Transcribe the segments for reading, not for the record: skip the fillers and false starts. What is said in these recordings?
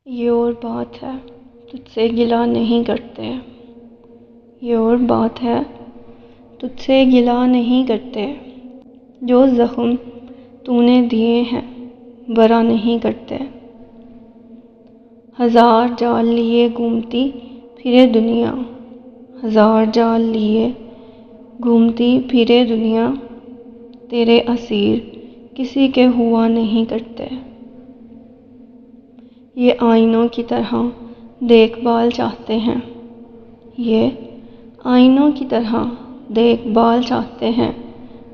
یہ اور بات ہے تجھ سے گلہ نہیں کرتے، یہ اور بات ہے تجھ سے گلہ نہیں کرتے، جو زخم تو نے دیے ہیں برا نہیں کرتے۔ ہزار جال لیے گھومتی پھرے دنیا، ہزار جال لیے گھومتی پھرے دنیا، تیرے اسیر کسی کے ہوا نہیں کرتے۔ یہ آئینوں کی طرح دیکھ بھال چاہتے ہیں، یہ آئینوں کی طرح دیکھ بھال چاہتے ہیں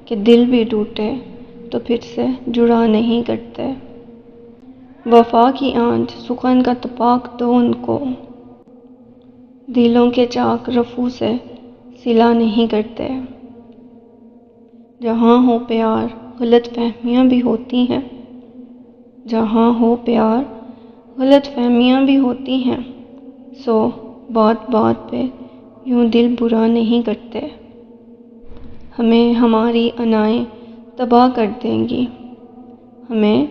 کہ دل بھی ٹوٹے تو پھر سے جڑا نہیں کرتے۔ وفا کی آنچ سخن کا تپاک دو ان کو، دلوں کے چاک رفو سے سلا نہیں کرتے۔ جہاں ہو پیار غلط فہمیاں بھی ہوتی ہیں، جہاں ہو پیار غلط فہمیاں بھی ہوتی ہیں، سو بات بات پہ یوں دل برا نہیں کرتے۔ ہمیں ہماری انائیں تباہ کر دیں گی، ہمیں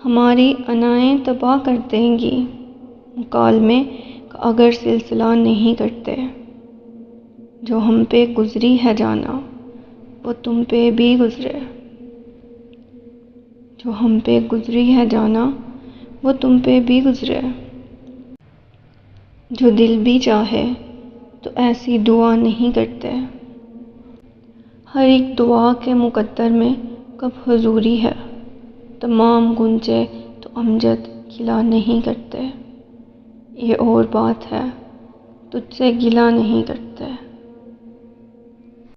ہماری انائیں تباہ کر دیں گی، مکالمے کا اگر سلسلہ نہیں کرتے۔ جو ہم پہ گزری ہے جانا وہ تم پہ بھی گزرے، جو ہم پہ گزری ہے جانا وہ تم پہ بھی گزرے۔ جو دل بھی چاہے تو ایسی دعا نہیں کرتے۔ ہر ایک دعا کے مقدر میں کب حضوری ہے، تمام غنچے تو امجد کھلا نہیں کرتے۔ یہ اور بات ہے تجھ سے گلہ نہیں کرتے۔